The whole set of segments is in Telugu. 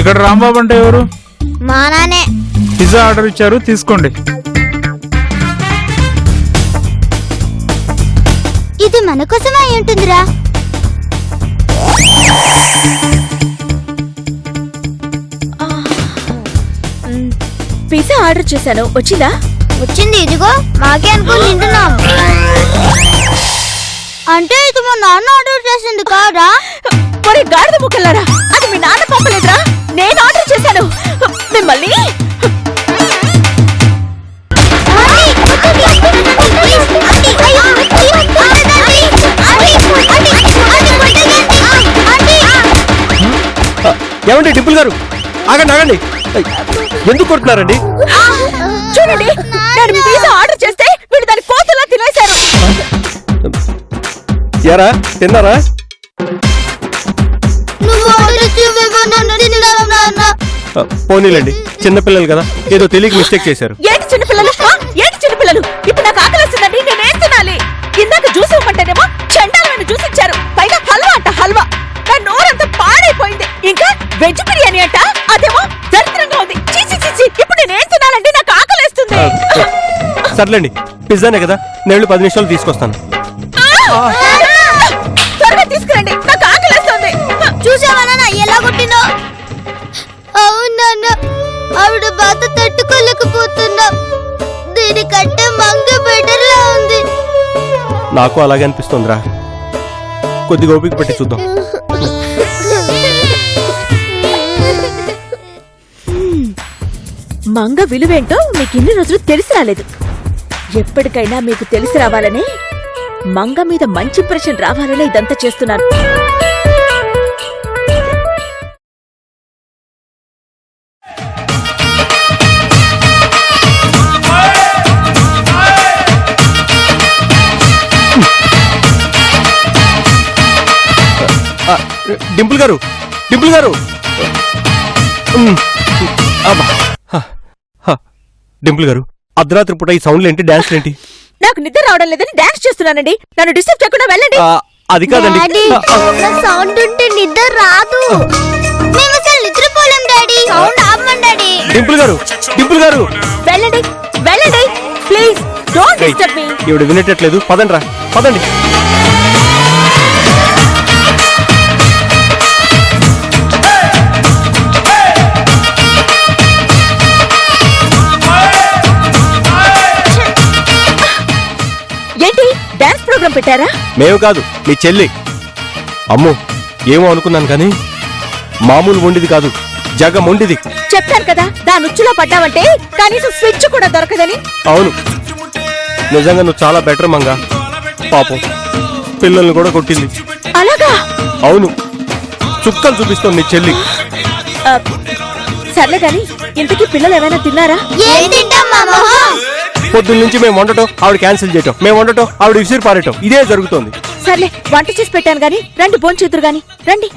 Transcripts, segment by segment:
ఇక్కడ రాంబాబు అంటే ఎవరు? మా నానే. పిజ్జా ఆర్డర్ ఇచ్చారు, తీసుకోండి. ఇది మన కోసమే అయి ఉంటుందిరా. పిజ్జా ఆర్డర్ చేశాను, వచ్చిందా? వచ్చింది, ఇదిగో మాకే అనుకుని తింటున్నాం. అంటే ఇది మా నాన్న ఆర్డర్ చేసింది కాదా? ఒరే గాడిద ముక్కలారా, అది మీ నాన్న పంపలేదురా, నేను ఆర్డర్ చేశాను. మిమ్మల్ని ఏమండి డింపుల్ గారు, ఆగండి ఆగండి, ఎందుకు కొడుతున్నారండి? చూడండి, నేను పిజ్జా ఆర్డర్ చేస్తే వీళ్ళు దాని కోతులా తినేశారు. ఎరా తిన్నారా? పోనీలండి, చిన్నపిల్లలు కదా, ఏదో తెలియక మిస్టేక్ చేశారు. ఏంటి చిన్నపిల్లలు, ఏంటి చిన్నపిల్లలు? ఇప్పుడు నాకు ఆకలిస్తుందండి, నేనేం తినాలి? ఇందాక జ్యూస్ ఇవ్వమంటేనేమో చండాలమైన జ్యూస్ ఇచ్చారు, పైగా హల్వా అంట హల్వా. నా నోరంతా పాడైపోయింది. ఇంకా వెజ్ బిర్యానీ అంట, అదేమో దరిద్రంగా ఉంది. చీచి చీచి, ఇప్పుడు నేనేం తినాలండి? నాకు ఆకలిస్తుంది. సర్లేండి, పిజ్జానే కదా, నేను 10 నిమిషాలు తీసుకొస్తాను. త్వరగా తీసుకురండి, నాకు ఆకలిస్తుంది. చూసావా నాన్న ఎలా కొట్టిందో? అవునన్న, ఆవిడ బాధ తట్టుకోలేకపోతున్నా. దీనికంటే మంగ బెటర్ లా ఉంది. నాకు అలాగే అనిపిస్తుందిరా, కొద్దిగా ఓపిక పెట్టి చూద్దాం. మంగ విలువేంటో మీకు ఇన్ని రోజులు తెలిసి రాలేదు. ఎప్పటికైనా మీకు తెలిసి రావాలని, మంగ మీద మంచి ఇంప్రెషన్ రావాలని ఇదంతా చేస్తున్నాను. డింపుల్ గారు, డింపుల్ గారు, డింపుల్ గారు, అర్ధరాత్రి పూట ఈ సౌండ్లు ఏంటి, డాన్స్ ఏంటి? నాకు నిద్ర రావడం లేదని డాన్స్ చేస్తున్నానండి. నన్ను డిస్టర్బ్ చేయకుండా వెళ్ళండి. అది కాదండి, సౌండ్ ఉంటే నిద్ర రాదు. మేము అసలు నిద్రపోలేం డాడీ. సౌండ్ ఆపమండి డాడీ. డింపుల్ గారు, డింపుల్ గారు, వెళ్ళండి వెళ్ళండి, ప్లీజ్ డోంట్ డిస్టర్బ్ మీ. ఇవిడ వినేటట్లేదు, పదండి రా, పదండి. ఏంటి డాన్స్ ప్రోగ్రామ్ పెట్టారా? మేము కాదు, మీ చెల్లి. అమ్మో, ఏమో అనుకున్నాను కానీ మామూలు వండిది కాదు, జగం వండిది. చెప్పాను కదా, దాని ఉచ్చులో పడ్డావంటే కనీసం స్విచ్ కూడా దొరకదని. అవును, నిజంగా నువ్వు చాలా బెటర్ మంగా. పాపం పిల్లల్ని కూడా కొట్టింది. అలాగా? అవును, చుక్కలు చూపిస్తోంది నీ చెల్లి. సర్లే గాని, ఇంతకీ పిల్లలు ఏమైనా తిన్నారా? ఏం తింటాం మామ? పొద్దున్న నుంచి మేము వండటం, ఆవిడ క్యాన్సిల్ చేయటం, మేము వండటం, ఆవిడ విసిరి పారేయటం, ఇదే జరుగుతోంది. సర్లే, వంట చేసి పెట్టాను గాని రండి, భోంచేద్దురు గాని రండి.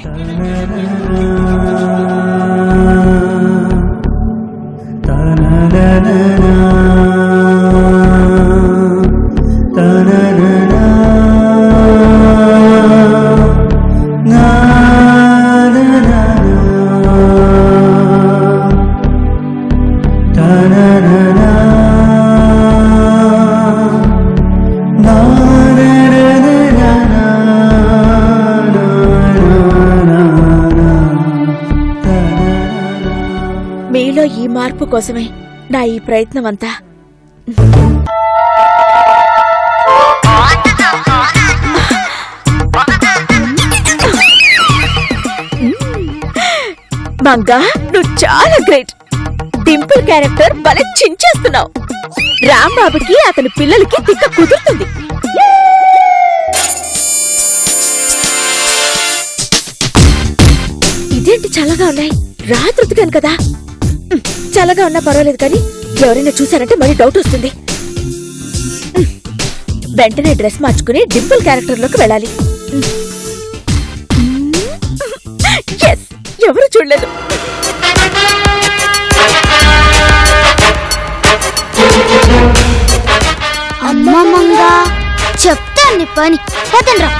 మీలో ఈ మార్పు కోసమే నా ఈ ప్రయత్నం అంతా. మంగా, నువ్వు చాలా గ్రేట్. డింపుల్ క్యారెక్టర్ భలే చించేస్తున్నావు. రాంబాబుకి అతని పిల్లలకి తిక్క కుదురుతుంది. ఇదేంటి చల్లగా ఉన్నాయి? రాత్రి ఉతికాను కదా. చల్లగా ఉన్నా పర్వాలేదు కానీ ఎవరైనా చూసారంటే మరీ డౌట్ వస్తుంది. వెంటనే డ్రెస్ మార్చుకుని డింపుల్ క్యారెక్టర్ లోకి వెళ్ళాలి. ఎవరు చూడలేదు. అమ్మమ్మంగా చెప్తాను పని. పోతండ్రా.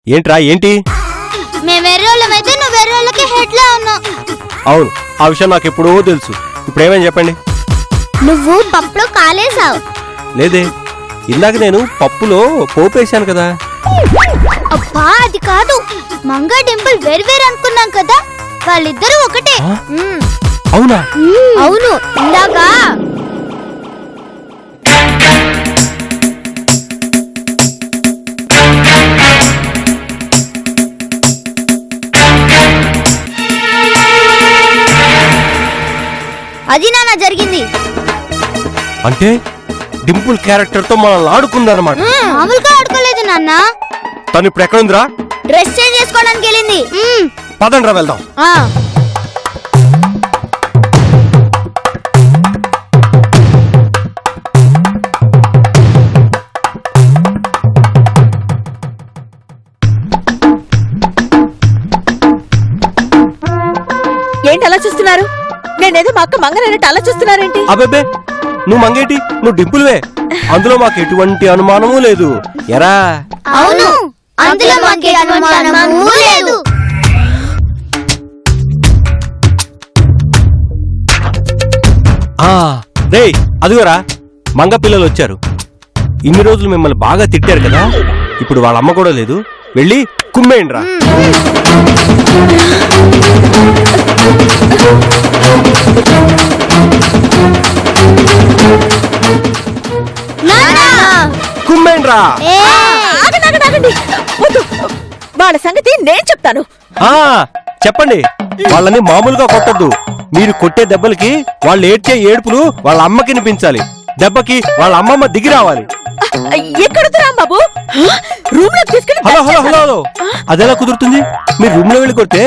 ఏంట్రా ఏంటి? మేము వేరే వాళ్ళమైతే నువ్వు వేరే వాళ్ళకి హెడ్ లా ఉన్నావు. అవును, ఆ విషయం నాకు ఎప్పుడో తెలుసు. ఇప్పుడు ఏమని చెప్పండి? నువ్వు పప్పులో కాలేసావు. లేదే, ఇందాక నేను పప్పులో పోపేశాను కదా. అబ్బా అది కాదు, మంగా డింపుల్ వేరు వేరు అనుకున్నాం కదా, వాళ్ళిద్దరూ ఒకటే. ఆ? అవునా? అవును, ఇందాక అది నాన్న జరిగింది. అంటే డింపుల్ క్యారెక్టర్ తో మనల్ని ఆడుకుందన్నమాట. మామూలుగా ఆడుకోలేదు నాన్న, తను ఇప్పుడు ఎక్కడుందిరా? డ్రెస్ చేంజ్ చేసుకోవడానికి వెళ్ళింది. పదండ్రా వెళ్దాం. ఏంటి అలా చూస్తున్నారు? నేనేదో మా అక్క మంగనన్నట్టు అలా చూస్తున్నారేంటి? అబ్బే, నువ్వు మంగేటి, నువ్వు డింపుల్వే. అందులో మాకు ఎటువంటి అనుమానమూ లేదు. ఎరా? అవును, అందులో మాకే అనుమానమూ లేదు. రేయ్, అదిగోరా మంగ పిల్లలు వచ్చారు. ఇన్ని రోజులు మిమ్మల్ని బాగా తిట్టారు కదా, ఇప్పుడు వాళ్ళ అమ్మ కూడా లేదు. వెళ్ళి కుమ్మేయండి రా. కుమ్మేయండి రా. ఆగండి. వద్దు, వాళ్ళ సంగతి నేను చెప్తాను. చెప్పండి. వాళ్ళని మామూలుగా కొట్టద్దు. మీరు కొట్టే దెబ్బలకి వాళ్ళు ఏడ్చే ఏడుపులు వాళ్ళ అమ్మకి వినిపించాలి. దెబ్బకి వాళ్ళ అమ్మమ్మ దిగి రావాలి. ఎక్కడ రాంబాబు? రూమ్ లో తీసుకెళ్ళి. హలో, అదెలా కుదురుతుంది? మీరు రూమ్ లో వెళ్ళి కొడితే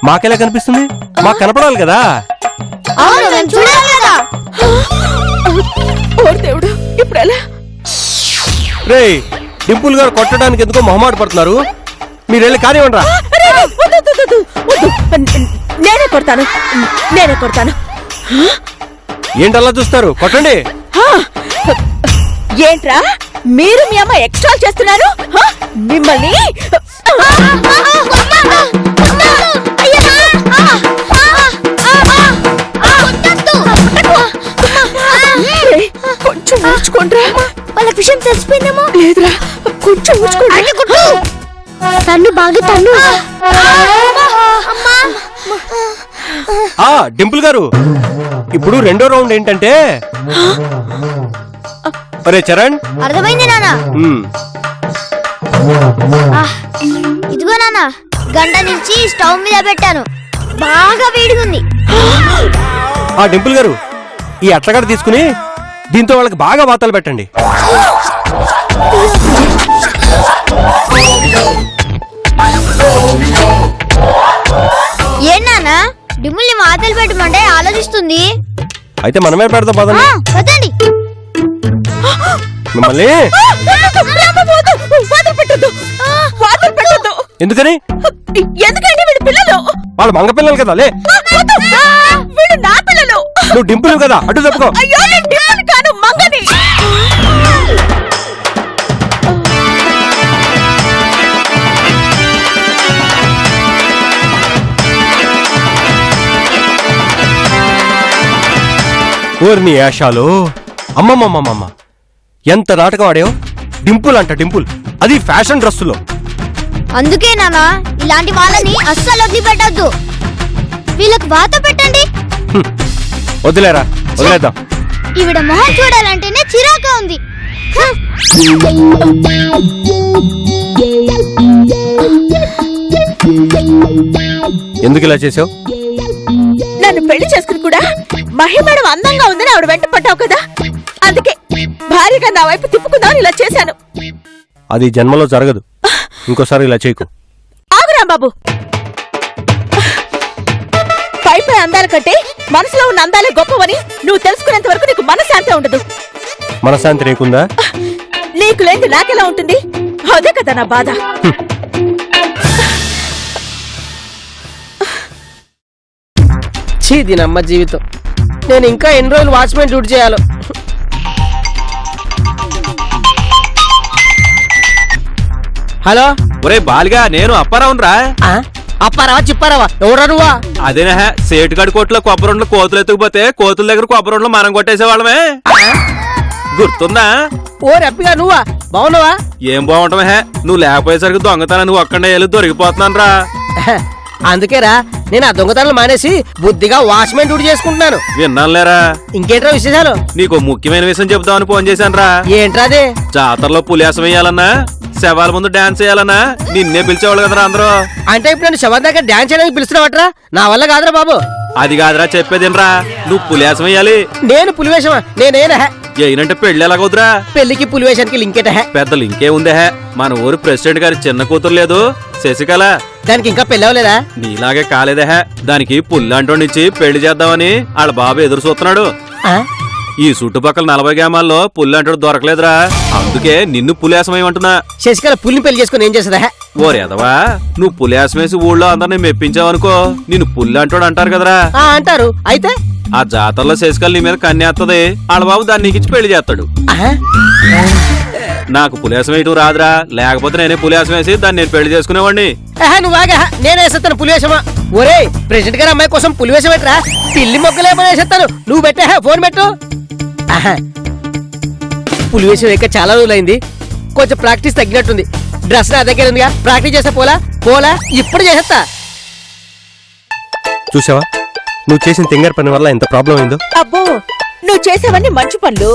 మాకెలా కనిపిస్తుంది? మాకు కనపడాలి కదా. దేవుడు, ఇప్పుడు ఎలా? రే, డింపుల్ గారు కొట్టడానికి ఎందుకో మొహమాట పడుతున్నారు. మీరు వెళ్ళి కానివ్వండి రా. నేనే కొడతాను. ఏంటలా చూస్తారు? కొట్టండి. ఏంట్రా మీరు మీ అమ్మ ఎక్స్ట్రా చేస్తున్నారు? మిమ్మల్ని కొంచెం ఊడ్చుకోండ్రా. వాళ్ళ విషయం తెలిసిపోయిందేమో. లేదురా, కొంచెం ఊడ్చుకోండి. తన్ను బాగా తన్ను. డింపుల్ గారు, ఇప్పుడు రెండో రౌండ్ ఏంటంటే, అరే చరణ్. అర్థమైంది నాన్న. ఇదిగో నాన్న, గంట నుంచి స్టవ్ మీద పెట్టాను, బాగా వేడిగుంది. డింపుల్ గారు, ఈ అట్లగడ తీసుకుని దీంతో వాళ్ళకి బాగా వాతాలు పెట్టండి. ఏం నాన్న, డిమ్ముల్ని వాతలు పెట్టమంటే ఆలోచిస్తుంది. అయితే మనమే పెడతాం పదండి. పదండి. మిమ్మల్ని ఎందుకని? ఎందుకంటే వీడి పిల్లలు. వాళ్ళ మంగ పిల్లలు కదా. లే, వీడు నా పిల్లలు. నువ్వు డింపుల్ కదా, అటు తప్పుకో. అయ్యో, నేను డింపుల్ కాదు, మంగని. ఓర్ని యాషాలు. అమ్మమ్మమ్మమ్మ, ఎంత నాటకం ఆడావు. డింపుల్ అంట, డింపుల్, అది ఫ్యాషన్ డ్రెస్సులో. అందుకే నాన్న, ఇలాంటి వాళ్ళని అస్సలు వదిలిపెట్టద్దు. వీళ్ళకి వాత పెట్టండి. వదిలేరా, వదిలేద్దాం. ఈవిడ మొహం చూడాలంటేనే చిరాగా ఉంది. ఎందుకు ఇలా చేసావు? నన్ను పెళ్లి చేసుకుని కూడా మహి మేడం అందంగా ఉందని ఆవిడ వెంట పట్టావు కదా, అందుకే భారీగా నా వైపు తిప్పుకుందామని ఇలా చేశాను. అది జన్మలో జరగదు. ఇంకోసారి ఇలా చేయకు. ఆగురాం బాబు. పైపై అందాల కంటే మనసులో ఉన్న అందాలే గొప్పవని నువ్వు తెలుసుకునేంత వరకు నీకు మనశ్శాంతి ఉండదు. మనశ్శాంతి నీకుందా? నీకు లేని నాకెలా ఉంటుంది? అదే కదా నా బాధ. దీనమ్మ జీవితం. నేను ఇంకా ఎన్ని రోజులు వాచ్మెన్ డ్యూటీ చేయాలో. హలో, ఒరే బాలిగా, నేను అప్పారావును రా. అప్పారావా చిప్పారావా ఎవరా నువ్వా? అదేనా సేటుగాడి కోట్లో కొబ్బరి కోతులు ఎత్తుకుపోతే కోతుల దగ్గర కొబ్బరి మనం కొట్టేసేవాళ్ళమే గుర్తుందా? ఓ రప్పిగా నువ్వా? బాగున్నావా? ఏం బాగుంటామే నువ్వు లేకపోయేసరికి దొంగతనం నువ్వు ఒక్కడే వెళ్ళి దొరికిపోతున్నాను రా. అందుకేరా నేను ఆ దొంగతనాలు మానేసి బుద్ధిగా వాచ్మెన్ డ్యూటీ చేసుకుంటున్నాను. విన్నానులేరా. ఇంకేంట్రా విశేషాలు? నీకు ముఖ్యమైన విషయం చెప్దామని ఫోన్ చేశాను రా. ఏంట్రా అదే? జాతరలో పులియాసం వేయాలన్నా శవాల ముందు డాన్స్ వేయాలన్నా నిన్నే పిలిచేవాళ్ళు కదరా అందరూ. అంటే ఇప్పుడు నేను శవం దగ్గర డాన్స్ చేయడానికి పిలుస్తున్నావట్రా? నా వల్ల కాదురా బాబు. అది కాదురా చెప్పేదేనరా, నువ్వు పులియాసం వేయాలి. నేను పులివేషమా? నేనేనా? ఏనంటే పెళ్లి ఎలాగవుతురా? పెళ్లికి పులివేషానికి లింకేట? పెద్ద లింకే ఉందే. మన ఊరు ప్రెసిడెంట్ గారి చిన్న కూతురు లేదు శశికళ, దానికి ఇంకా పెళ్లి అవ్వలేదా? నీలాగే కాలేదే. దానికి పుల్లంటోనిచ్చి పెళ్లి చేద్దామని వాళ్ళ బాబు ఎదురు చూస్తున్నాడు. ఆ? ఈ చుట్టుపక్కల 40 గ్రామాల్లో పుల్లంటోడు దొరకలేదురా, అందుకే నిన్ను పులియాసమేమంటున్నా. శశికళ పుల్లిని పెళ్లి చేసుకుని ఏం చేస్తుందా? ఓరేదవా, నువ్వు పులియాసమేసి ఊళ్ళో అందరినీ మెప్పించావనుకో నిన్ను పుల్లంటోడు అంటారు కదరా. అంటారు. అయితే ఆ జాతరలో శశికళ నీ మీద కన్నేత్తది, వాళ్ళ బాబు దాన్ని నీకిచ్చి పెళ్లి చేస్తాడు. నాకు పులియాసం వేయటం రాదురా, లేకపోతే నేనే పులియాసం వేసి దాన్ని నేను పెళ్లి చేసుకునేవాడిని. నువ్వు బాగా నేనే వేసేస్తాను పులివేషమా. ఒరే ప్రెసిడెంట్ గారు అమ్మాయి కోసం పులివేషం పెట్టరా? పిల్లి మొక్కలేమని వేసేస్తాను. నువ్వు పెట్టా ఫోన్ పెట్టు. పులివేషం ఎక్క చాలా రోజులైంది, కొంచెం ప్రాక్టీస్ తగ్గినట్టుంది. డ్రెస్ నా దగ్గర ఉందిగా, ప్రాక్టీస్ చేస్తా. పోలా ఇప్పుడు చేసేస్తా. చూసావా నువ్వు చేసిన తింగర్ పని వల్ల ఎంత ప్రాబ్లం అయిందో. అబ్బో నువ్వు చేసేవన్నీ మంచి పనులు.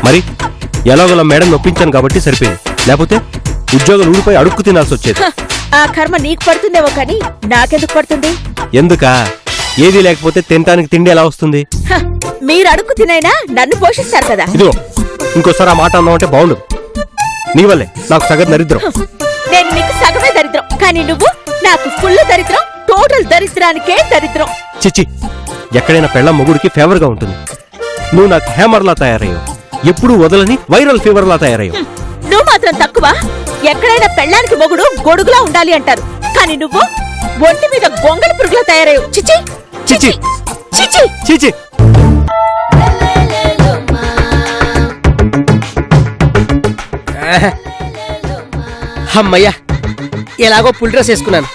మరి ఎలాగోలా మేడం నొప్పించాను కాబట్టి సరిపోయింది, లేకపోతే ఉద్యోగాలు ఊడిపోయి అడుక్కు తినాల్సి వచ్చేది. ఆ కర్మ నీకు పడుతుందేమో కానీ నాకెందుకు పడుతుంది? ఎందుకా? ఏది లేకపోతే తినటానికి తిండి ఎలా వస్తుంది? మీరు అడుక్కు తినైనా నన్ను పోషిస్తారు కదా. ఇదిగో ఇంకోసారి ఆ మాట అన్నావంటే బాగుండదు. నీ వల్లే నాకు సగం దరిద్రం. నేను నీకు సగమే దరిద్రం, కానీ నువ్వు నాకు ఫుల్ దరిద్రం. టోటల్ దరిద్రానికే దరిద్రం. చిచ్చి, ఎక్కడైనా పెళ్ళ మొగుడికి ఫేవర్ గా ఉంటుంది. నువ్వు నాకు హ్యామర్లా తయారయ్యావు, ఎప్పుడూ వదలని వైరల్ ఫీవర్ లా తయారయ్యావు. నువ్వు మాత్రం తక్కువ. ఎక్కడైనా పెళ్ళానికి మొగుడు గొడుగులా ఉండాలి అంటారు, కానీ నువ్వు ఒంటి మీద గొంగళి పురుగులా తయారయ్యావు. చిచి చిచి చిచి చిచి. అమ్మయ్యా ఎలాగో పుల్ డ్రెస్ వేసుకున్నాను.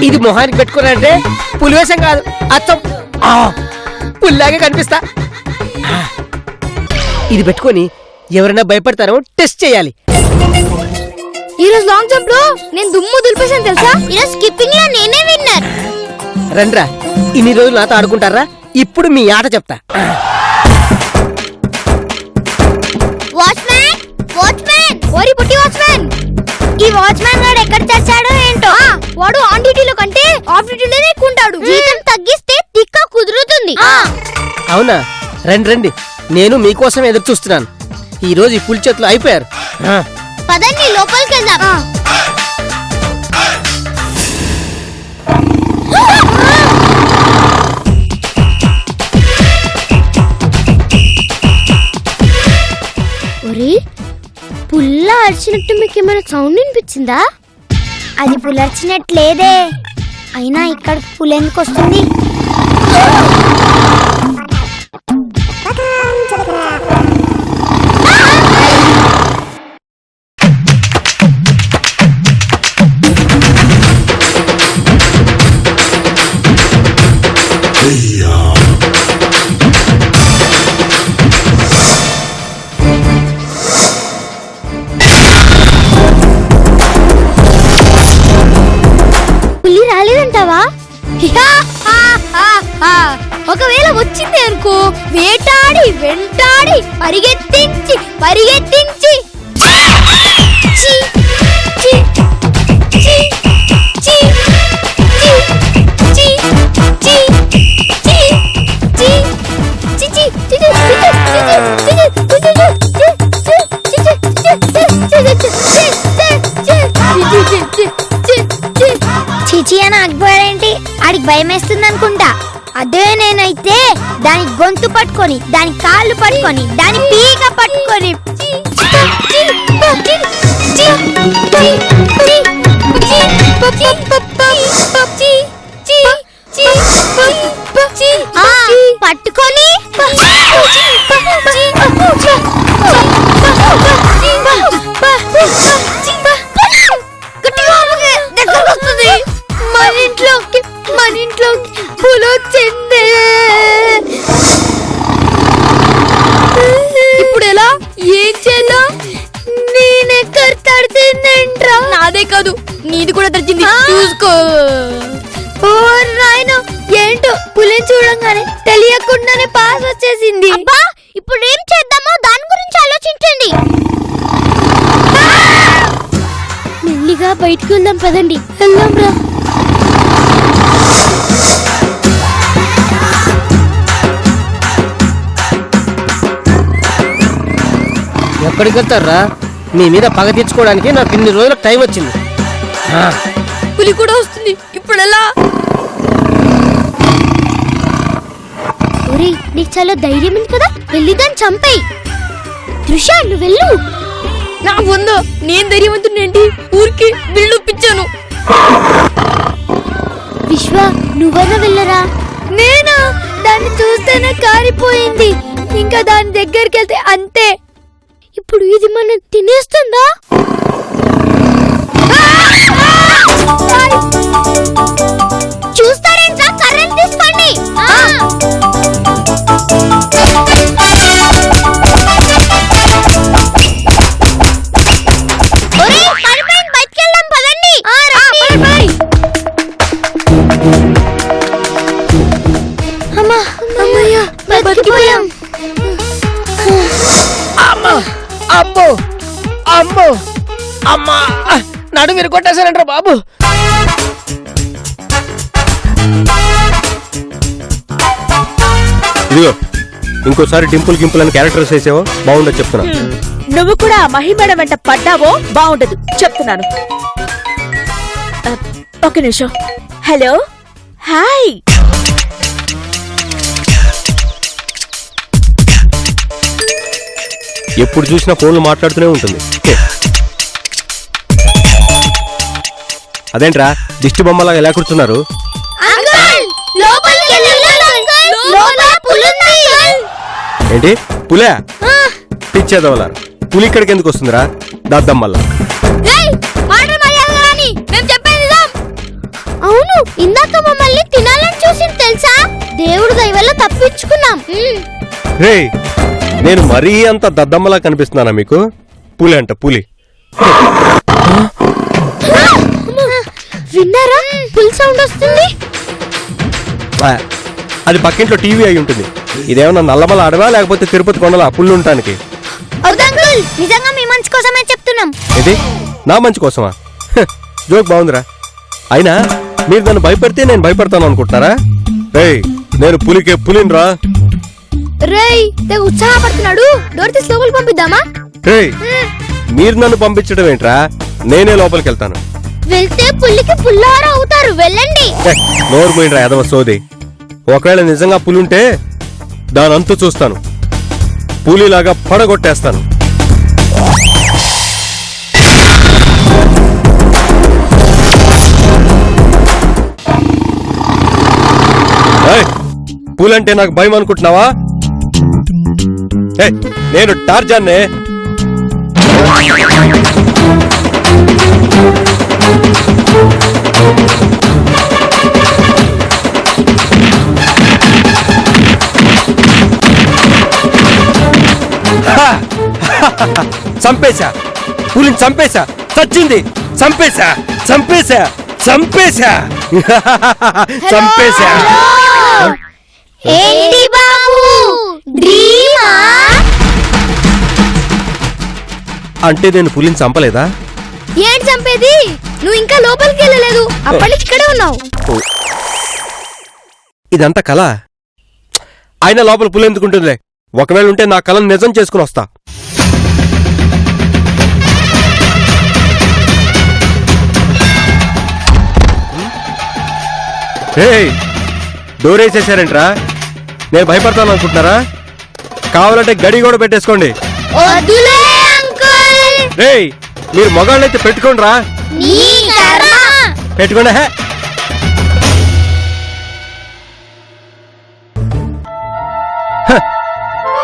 ఇది మొహానికి పెట్టుకున్నానంటే పులివేషం కాదు, అచ్చం పుల్లాగే కనిపిస్తా. ఇది పెట్టుకొని ఎవరైనా భయపడతారో టెస్ట్ చేయాలి. ఈ రోజు లాంగ్ జంప్ లో నేను దుమ్ము దులిపేశాను తెలుసా. ఈ రోజు స్కిప్పింగ్ లో నేనే విన్నర్. రండ్రా, ఇన్ని రోజులు నాతో ఆడుకుంటారా? ఇప్పుడు మీ ఆట చెప్తా. వాచ్మ్యాన్ వాచ్మ్యాన్ ఓరి పుట్టి వాచ్మ్యాన్, ఈ వాచ్మ్యాన్ గాడు ఎక్కడ చచ్చాడో ఏంటో. వాడు ఆన్ డ్యూటీలో కంటే ఆఫ్ డ్యూటీలోనే ఎక్కుంటాడు. జీతం తగ్గిస్తే తిక్క కుదురుతుంది. అవునా? రండి రండి, నేను మీకోసం ఎదురు చూస్తున్నాను. ఈ రోజు ఈ పులి చేతులు అయిపోయారు. పదండి లోపలికి వెళ్దాం. ఒరే పుల్ల అరిచినట్టు మీకు ఏమైనా సౌండ్ వినిపించిందా? అది పులర్చినట్లేదే, అయినా ఇక్కడ పులి ఎందుకు వస్తుంది? పులి రాలేదంటావా? ఒకవేళ వచ్చింది అనుకో, వేటాడి వెంటాడి పరిగెత్తించి పరిగెత్తించి చిచి అని ఆగిపోయాడేంటి? ఆడికి భయం వేస్తుంది అనుకుంటా. అదే నేనైతే దాని గొంతు పట్టుకొని, దాని కాళ్ళు పట్టుకొని, దాని పీక పట్టుకొని పట్టుకొని గట్టిగా పులి కూడా తెచ్చింది చూసుకో. ఓ నాయన ఏంటో పులిని చూడంగానే తెలియకుండానే పాస్ వచ్చేసింది. అబ్బా ఇప్పుడు ఏం చేద్దామో దాని గురించి ఆలోచించండి. మెల్లిగా బయటికి వెళ్దాం పదండి. వెళ్దాం రా. ఎక్కడికి వెళ్తారా? మీ మీద పగ తీర్చుకోవడానికి నాకు ఇన్ని రోజులకు టైం వచ్చింది. పులి కూడా వస్తుంది. ఇప్పుడు ఎలా? నీకు చాలా ధైర్యం ఉంది కదా, వెళ్ళి దాన్ని చంపేయి. దృశ్య నువ్వు వెళ్ళు. నా ఉందో నేను ధైర్యవంతున్నేంటి, ఊరికి బిల్లు పిచ్చాను. విశ్వ నువ్వన్నా వెళ్ళరా. నేనా? దాన్ని చూస్తేనే కారిపోయింది. ఇంకా దాని దగ్గరికి వెళ్తే అంతే. ఇప్పుడు ఇది మనం తినేస్తుందా? చూస్తారేంట్రా, కర్రలు తీసుకోండి. బయటకెళ్దాం పదండి. అమ్మా అమ్మయ్యా బతికిపోయాం. అమ్మో అమ్మో అమ్మా, నడు మీరు కొట్టేశారంటారా బాబు? ఇదిగో ఇంకోసారి డింపుల్ గింపుల్ అని క్యారెక్టర్స్ వేసావో బాగుండదు చెప్తున్నా. నువ్వు కూడా ఆ మహిమేడ వెంట పడ్డావో బాగుండదు చెప్తున్నాను. ఒక నిమిషం. Hello, hi. ఎప్పుడు చూసినా ఫోన్లు మాట్లాడుతూనే ఉంటుంది. అదేంట్రా దిష్టి బొమ్మలాగా ఎలా కూర్చున్నారు? ఏంటి పులే? పిచ్చేదవలారు, పులి ఇక్కడికి ఎందుకు వస్తుందిరా దద్దమ్మల్లా? అవును, ఇందాక మమ్మల్ని తినాలని చూసింది తెలుసా? దేవుడు దయ వల్ల తప్పించుకున్నాం. రే నేను మరీ అంత దద్దమ్మలా కనిపిస్తున్నానా మీకు? పులి అంట పులి. విన్నారా, పులి సౌండ్ వస్తుంది. అది పక్కింట్లో టీవీ అయి ఉంటుంది. ఇదేమన్నా నల్లమల అడవా లేకపోతే తిరుపతి కొండలా పుల్లు ఉండటానికి? నిజంగా మీ మంచి కోసమే చెప్తున్నాం. ఇది నా మంచి కోసమా? జోక్ బాగుందిరా. అయినా మీరు నన్ను భయపెడితే నేను భయపడతాను అనుకుంటున్నారా? రేయ్ నేను పులికే పులినిరా. రేయ్ ఉత్సాహపడుతున్నాడు. డోర్ తీసి లోపలికి పంపిద్దామా? రేయ్ మీరు నన్ను పంపించడం ఏంట్రా, నేనే లోపలికి వెళ్తాను. వెళ్తే పుల్లికి పుల్లారా అవుతారు. వెళ్ళండి. నోరు పోయినరా ఎదవ సోది. ఒకవేళ నిజంగా పులుంటే దాని అంతు చూస్తాను. పులిలాగా పడగొట్టేస్తాను. పూలంటే నాకు భయం అనుకుంటున్నావా? నేను టార్జాన్నే. చంపేశా, పులిని చంపేశా, చచ్చింది, చంపేశా చంపేశా చంపేశా చంపేశా. ఏంటి బాబు డ్రీమా? అంటే నేను పులిని చంపలేదా? ఏంటి చంపేది? నువ్వు ఇంకా లోపలికి వెళ్ళలేదు, అప్పటి ఇక్కడే ఉన్నావు. ఇదంతా కళ. అయినా లోపల పులి ఎందుకుంటుందిలే. ఒకవేళ ఉంటే నా కళను నిజం చేసుకుని వస్తా. డోరేసేసారేంట్రా? నేను భయపడతాను అనుకుంటున్నారా? కావాలంటే గడి కూడా పెట్టేసుకోండి. రేయ్ మీరు మగాళ్ళైతే పెట్టుకోండి రా. పెట్టుకోండి.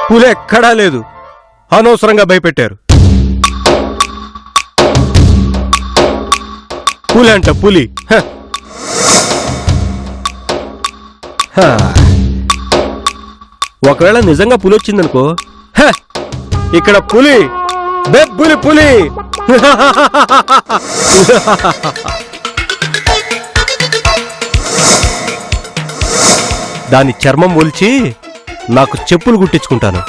పులి ఎక్కడా లేదు, అనవసరంగా భయపెట్టారు. పులి అంట పులి. ఒకవేళ నిజంగా పులి వచ్చిందనుకో, ఇక్కడ పులి బెబ్బులి పులి. దాని చర్మం ఒలిచి నాకు చెప్పులు కుట్టించుకుంటాను.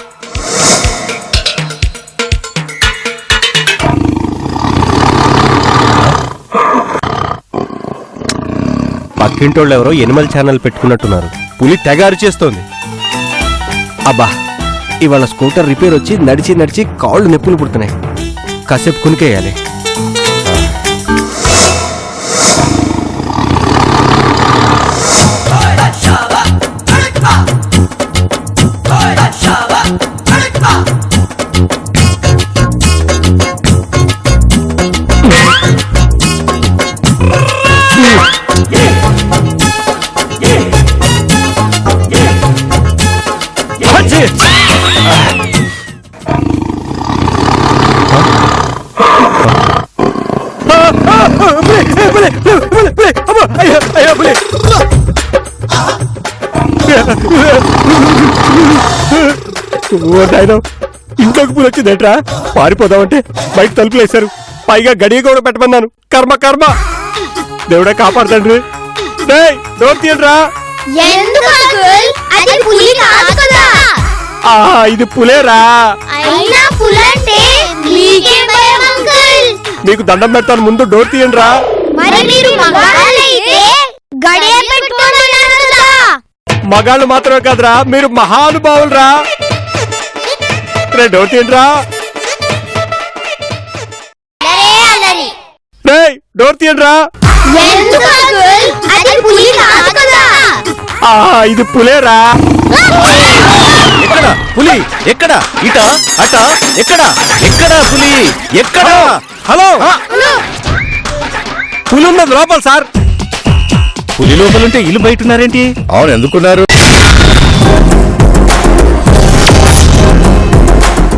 పక్కింటోళ్ళు ఎవరో ఎనిమల్ ఛానల్ పెట్టుకున్నట్టున్నారు. పులి తెగ అరిచేస్తోంది. అబ్బా, ఇవాళ స్కూటర్ రిపేర్ వచ్చి నడిచి నడిచి కాళ్ళు నొప్పులు పుడుతున్నాయి. కాసేపు కునికేయాలి. ఇంట్లోకి పూలు వచ్చిందేట్రా? పారిపోదామంటే బయట తలుపులు వేశారు. పైగా గడియ కూడా పెట్టమన్నాను. కర్మ కర్మ. దేవుడా కాపాడుతండ్రి. డోర్ తీయండిరా. ఎందుకు అంకుల్? అది పులి కాదు కదా. ఇది పులేరా. అయినా పులంటే మీకేం భయం అంకుల్? మీకు దండం పెడతాను, ముందు డోర్ తీయండిరా. మరి మీరు మగాళ్ళైతే గడియ పెట్టుకోమన్నారు కదా. మగాళ్ళు మాత్రమే కాదురా, మీరు మహానుభావులురా. డోర్ తీయండిరా. డోర్ తీయండిరా. ఎందుకు అంకుల్? అది పులి కాదు కదా. ఇది పులేరా. ఎక్కడ పులి? ఎక్కడ? ఇట అట? ఎక్కడ? ఎక్కడ పులి? ఎక్కడ? హలో, పులి ఉన్నది లోపల సార్. పులి లోపలుంటే ఇల్లు బయట ఉన్నారేంటి? అవును, ఎందుకున్నారు?